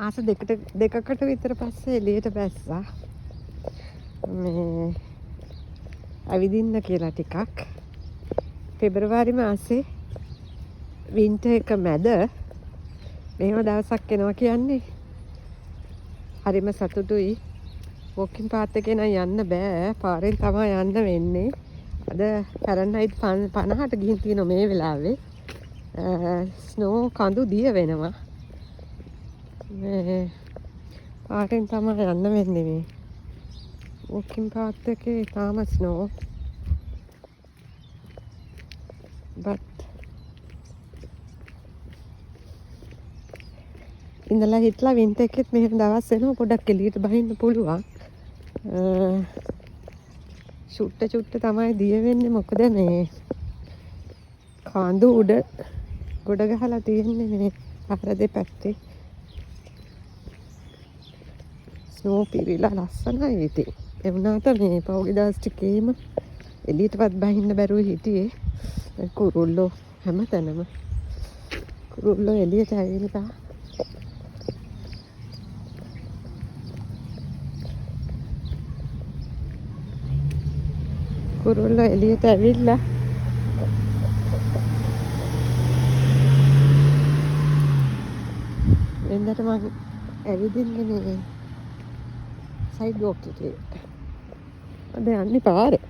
ආස දෙකකට විතර පස්සේ එළියට බැස්සා. මේ ඇවිදින්න කියලා ටිකක්. පෙබරවාරි මාසේ වින්ටර් එක මැද මෙහෙම දවසක් එනවා කියන්නේ හරිම සතුටුයි. වොකින් පාත් එකේ නම් යන්න බෑ. පාරෙන් තමයි යන්න වෙන්නේ. අද ෆැරන්හයිට් 50ට ගිහින් තියෙනවා මේ වෙලාවේ. ස්නෝ කඳු දිය වෙනවා. මේ පාරෙන් තමයි යන්න වෙන්නේ මේ. වොකින් පාත් එකේ තාම ස්නෝ. but ඉඳලා හිටලා වින්ටර් එකෙත් මෙහෙම දවස් වෙනවා පොඩ්ඩක් එළියට බහින්න පුළුවන්. චුට්ට තමයි දිය වෙන්නේ මොකද මේ කඳු උඩ ගොඩ ගහලා තියෙන්නේ මේ පාර දෙපැත්තේ. ස්නෝ පිරිලා ලස්සනයි ඉතින්. ඒ වුණාට මේ පහුගිය දවස් ටිකේම එළියටවත් බහින්න බැරුව හිටියේ. කුරුල්ලෝ හැමතැනම කුරුල්ලෝ එළියට ඇවිල්ලා කුරුල්ලෝ එළියට ඇවිල්ලා වෙනදට මම ඇවිදින්නේ මේ සයිඩ් වොක් එකේ. අද යන්නේ පාරේ.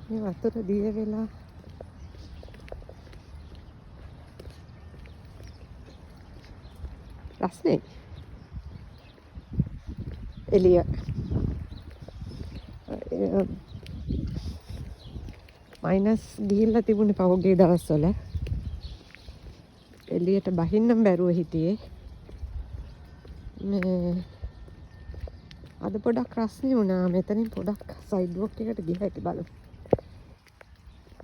මේ වතුර දිය වෙලා රස්නේ එළිය මයිනස් ගිහිල්ලා තිබුණේ පහුගිය දවස්වල. එළියට බහින්නම් බැරුව හිටියේ. මේ අද පොඩක් රස්නේ වුණා. මෙතනින් පොඩක් සයිඩ් වොක් එකට ගියා හැටි බලමු.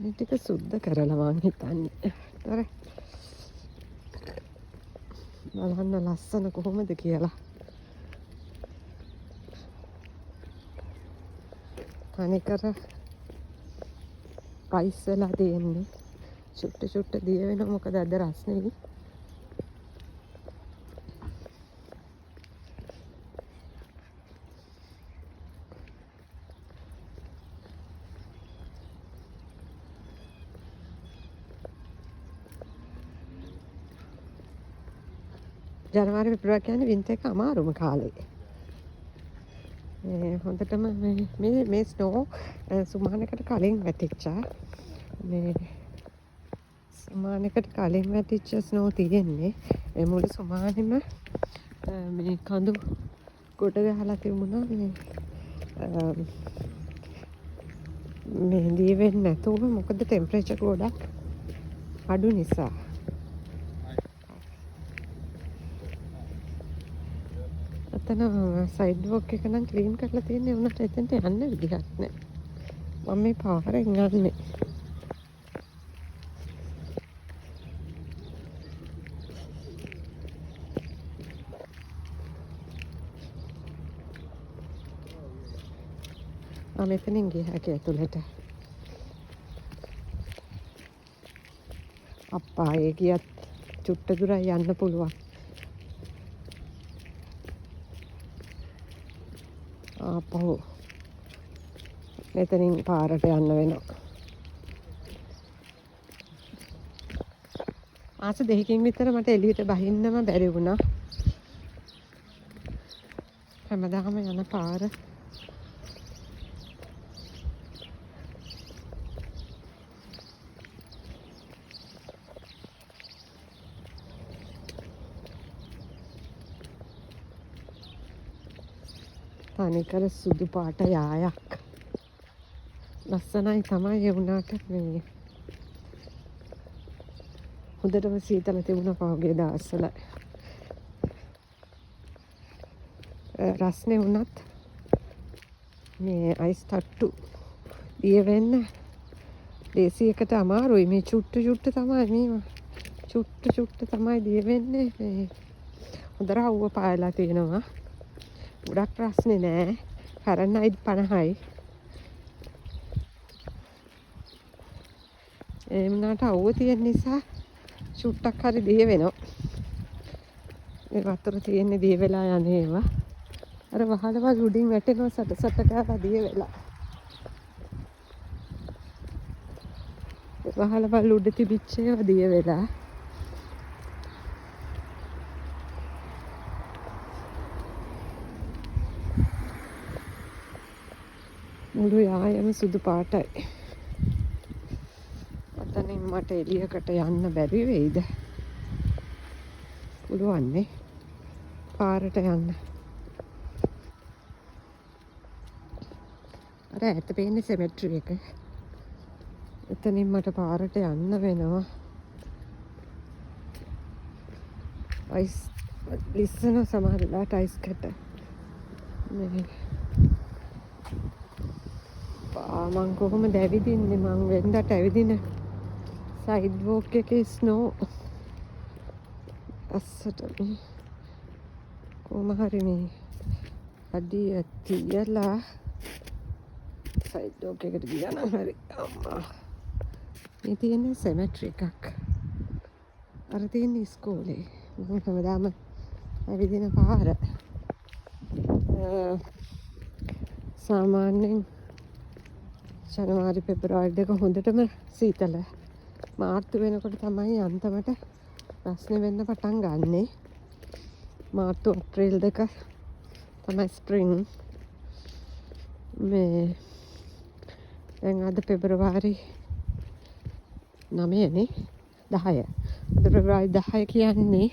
මේ ටික සුද්ධ කරලා මං හිතන්නේ. හරි. බලන්න ලස්සන කොහොමද කියලා. තනිකර රයිස් වෙලා තියෙන්නේ. චුට්ට දිය වෙනවා මොකද අද රස්නේ. ජනවාරි පෙබරවාරි කියන්නේ වින්ටර් එක අමාරුම කාලේ. හොඳටම මේ ස්නෝ සුමානකට කලින් වැටිච්චා. මේ සුමානකට කලින් වැටිච්ච ස්නෝ තියෙන්නේ. ඒ මුළු සුමානෙම මේ කඳු ගොඩ ගහලා තිබුණා මේ දී වෙන්නේ නැතුව මොකද ටෙම්පරේචර් ගොඩක් අඩු නිසා. අතන සයිඩ් වොක් එක නම් ක්ලීන් කරලා තියෙන්නේ. උනට එතෙන්ට යන්න විදිහක් නැහැ. මම මේ පාරෙන් යන්නේ. මෙතනින් ගිය හැකි ඇතුළට. අප්පා ඒ ගියත් චුට්ට දුර යන්න පුළුවන්. ආපහු මෙතනින් පාරට යන්න වෙනවා. මාස දෙකකින් විතර මට එළියට බහින්නම බැරි වුණා. හැමදාම යන පාර තනිකර සුදු පාට යායක්. ලස්සනයි තමයි. ඒ වුණාට මේ හොඳටම සීතල තිබුණා පහුගිය දවස්වල. රස්නේ වුණත් මේ අයිස් තට්ටු දිය වෙන්න දේසියකට අමාරුයි. මේ චුට්ට තමයි මේ චුට්ට තමයි දිය වෙන්නේ. මේ හොඳ රවුව පායලා තියෙනවා. ගොඩක් රස්නේ නෑ. ෆැරන්හයිට් 50යි. ඒ වුණාට අවුව තියෙන නිසා චුට්ටක් හරි දිය වෙනවා. ඒ වතුර තියෙන්නේ දිය වෙලා යන ඒවා. අර වහලවල් උඩින් වැටෙනවා සට ගාලා දිය වෙලා. වහලවල් උඩ තිබිච්ච ඒවා දිය වෙලා. මුළු යායම සුදු පාටයි. අතනින් මට එළියකට යන්න බැරි වෙයිද? පුළුවන් නේ. පාරට යන්න. අර ඇත්ත පේන්නේ සෙමෙට්‍රි එක. එතනින් මට පාරට යන්න වෙනවා. අයිස් ලිස්සන සමහර වෙලාවට අයිස් කැට. මේ මං කොහොමද ඇවිදින්නේ? මං වෙනදාට ඇවිදින සයිඩ් වෝක් එකේ ස්නෝ අස්සට මේ කොහොම හරි මේ අඩිය තියලා සයිඩ් වෝක් එකට ගියා නම් හරි. අම්මා මේ තියෙන්නේ සෙමෙට්‍රි එකක්. අර තියෙන්නේ ඉස්කෝලේ. මම හැමදාම ඇවිදින පාර. සාමාන්‍යයෙන් ජනවාරි පෙබරවාරි දෙක හොඳටම සීතල. මාර්තු වෙනකොට තමයි අන්තිමට රස්නේ වෙන්න පටන් ගන්නෙ. මාර්තු අප්‍රේල් දෙක තමයි ස්ප්‍රින්ග්. මේ දැන් අද පෙබරවාරි 9නේ 10. පෙබරවාරි 10 කියන්නේ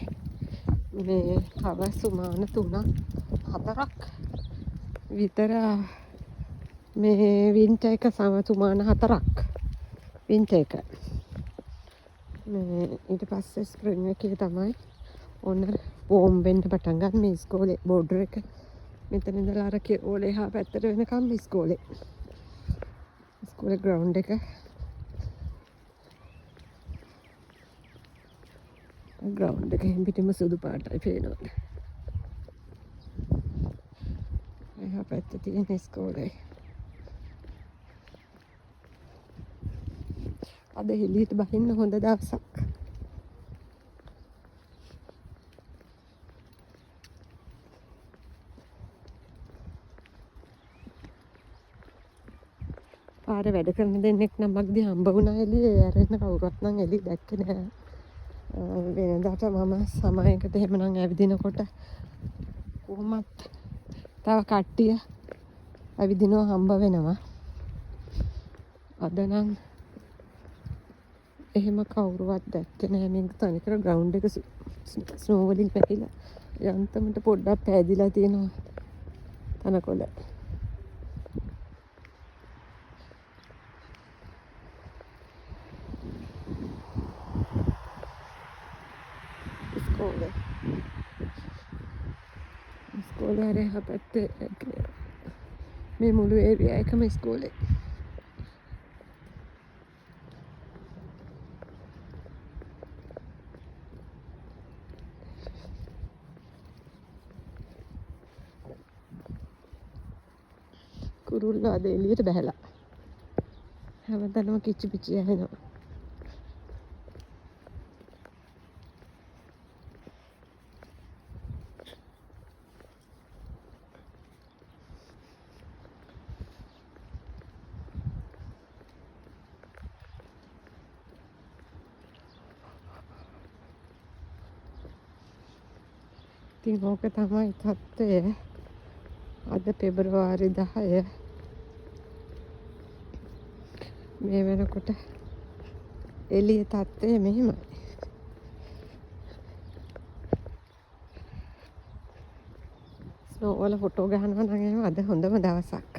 මේ හවස් සුමාන 3-4ක් විතර මේ වින්ටර් එක සමතුමාන 4ක් වින්ටර් එක. මේ ඊට පස්සේ ස්ප්‍රින්ග් එකේ තමයි ඔන්න වෝම් වෙන්න පටන් ගන්න. මේ ඉස්කෝලේ බෝඩර් එක මෙතන ඉඳලා අර ඕලේ හා පැත්තට වෙනකම් ඉස්කෝලේ ග්‍රවුන්ඩ් එක. ග්‍රවුන්ඩ් එකෙන් පිටින්ම සුදු පාටයි පේනවා. එහා පැත්තේ තියෙන ඉස්කෝලේ. අද එළියට බහින්න හොඳ දවසක්. පාර වැඩ කරන දෙන්නෙක් නම් මගදී හම්බ වුණා එළියේ. ඇරෙන්න කවුරුත් නම් එළිය දැක්කේ නෑ. වෙනදාට මම සමයකට එහෙමනම් ඇවිදිනකොට කොහොමත් තව කට්ටිය ඇවිදිනවා හම්බ වෙනවා. අද නම් එහෙම කවුරුවත් දැක්කේ නෑ. මේක තනිකර ග්‍රවුන්ඩ් එක ස්නෝ වලින් පැහිලා යන්තමට පොඩ්ඩක් පෑදිලා තියෙනවා තනකොළ. ඉස්කෝලේ හරි එහා පැත්තේ මේ මුළු ඒරියා එකම ඉස්කෝලේ. කුරුල්ලා අද එළියට බහැලා. හැමතැනම කිචි පිචි ඇහෙනවා. ඉතින් ඕක තමයි තත්ත්වය. අද පෙබරවාරි 10 මේ වෙනකොට එළිය තත්ත්වය මෙහෙමයි. ස්නෝ වල ෆොටෝ ගහනවා නම් එහෙම අද හොඳම දවසක්.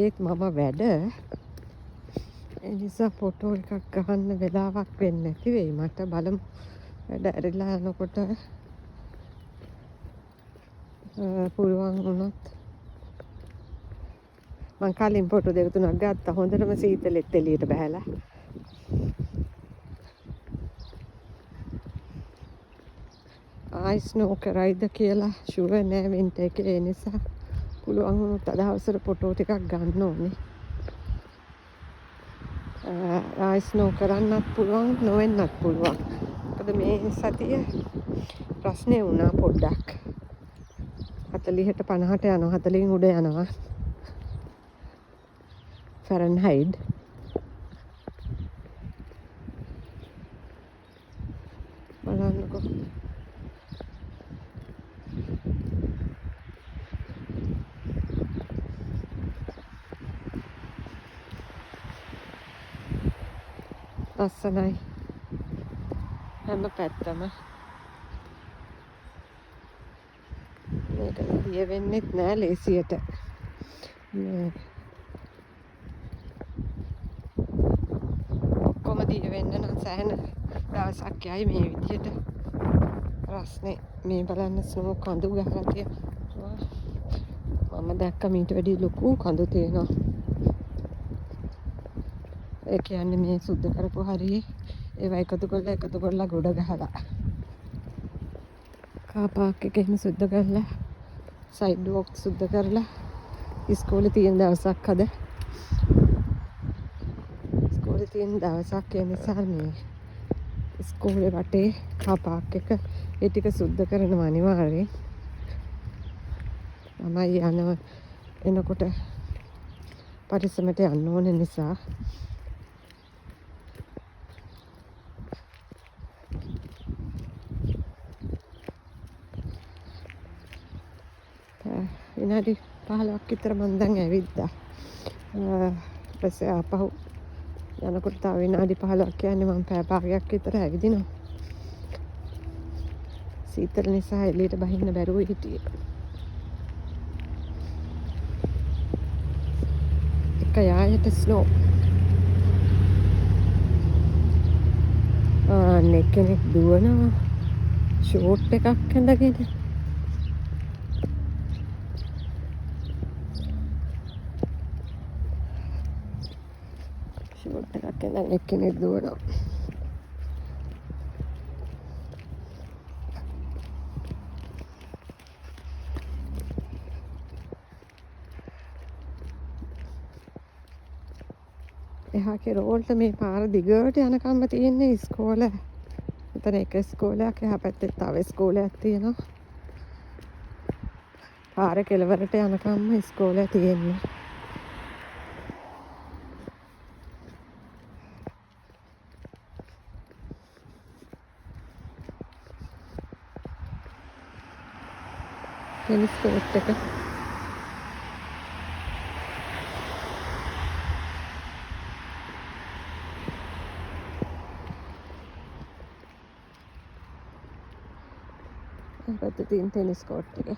ඒත් මම වැඩ ඒ නිසා ෆොටෝ එකක් ගහන්න වෙලාවක් වෙන්නේ නැති වෙයි මට. බලමු වැඩ ඇරිලා යනකොට පුළුවන් වුණොත් මං කලින් ෆොටෝ දෙක තුනක් ගත්තා. හොඳටම සීතලෙත් එළියට බහැලා. ආයි ස්නෝ කරයිද කියලා ෂුවර් නෑ වින්ටර් එකේ. ඒ නිසා පුළුවන් වුණොත් අද හවසට ෆොටෝ ටිකක් ගන්න ඕනේ. ආයිස්නෝ කරන්නත් පුළුවන් නොවෙන්නත් පුළුවන්. මොකද මේ සතිය ප්‍රශ්නේ වුණා පොඩ්ඩක්. 40ට 50ට යනවා 40න් උඩ යනවා. ෆැරන්හයිට්. බලන්නකෝ. ලස්සනයි හැම පැත්තම. මේක දිය වෙන්නෙත් නෑ ලේසියට. මේ ඔක්කොම දිය වෙන්න නම් සෑහෙන දවසක් යයි මේ විදියට. රස්නේ මේ බලන්න ස්නෝ කඳු ගහලා තියෙනවා. මම දැක්ක මීට වැඩි ලොකු කඳු තියෙනවා. ඒ කියන්නේ මේ සුද්ධ කරපු හරියේ ඒවා එකතු කරලා ගොඩ ගහලා කාර් පාක් එකෙන් සුද්ධ කරලා සයිඩ් වොක් සුද්ධ කරලා ඉස්කෝලේ තියෙන දවසක් අද ඉස්කෝලේ තියෙන දවසක් ඒ නිසා මේ ඉස්කෝලේ වටේ කාර් පාක් එක ඒ ටික සුද්ධ කරනවා අනිවාර්යෙන්. ළමයි එනකොට පරිස්සමට යන්න ඕන නිසා විනාඩි 15ක් විතර මම දැන් ඇවිද්දා. ඊපස්සේ ආපහු යනකොට තව විනාඩි 15ක් කියන්නේ මම පැය භාගයක් විතර ඇවිදිනවා. සීතල නිසා එළියට බහින්න බැරුව හිටියේ. එක යායට ස්නෝ. කෙනෙක් දුවනවා ෂෝට් එකක් ඇඳගෙන. ෂෝට් එකක් ඇඳන් එක්කෙනෙක් දුවනවා. එහා කෙරෝල්ට මේ පාර දිගට යනකම්ම තියෙන්නේ ඉස්කෝල. මෙතන එක ඉස්කෝලයක් එහා පැත්තේ තව ඉස්කෝලයක් තියෙනවා. පාර කෙළවරට යනකම්ම ඉස්කෝලය තියෙන්නේ. ටෙනිස් කෝට් එක. අපිට තියෙන ටෙනිස් කෝට් එක.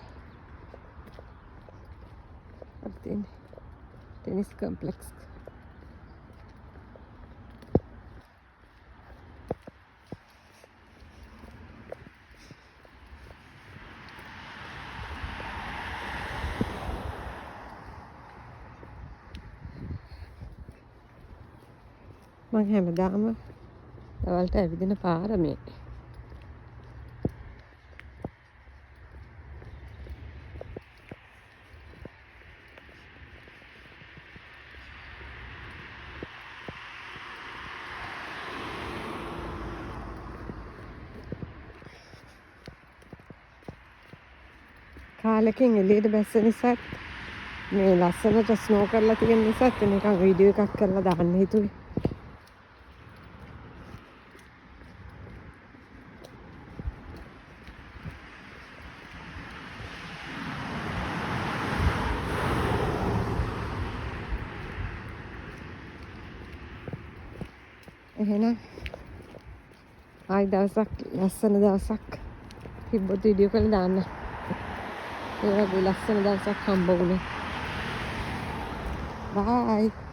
අපිට තියෙන ටෙනිස් කොම්ප්ලෙක්ස්. මම හැමදාම දවල්ට ඇවිදින පාර මේ. කාලෙකින් එළියට බැස්ස නිසා මේ ලස්සනට ස්නෝ කරලා තියෙන නිසා නිකන් වීඩියෝ එකක් කරලා දාන්න හිතුවේ. එහෙනම් ආයි දවසක් ලස්සන දවසක් තිබ්බොත් වීඩියෝ කරලා දාන්න. ඒ වගේ ලස්සන දවසක් හම්බ වුණේ. බයි.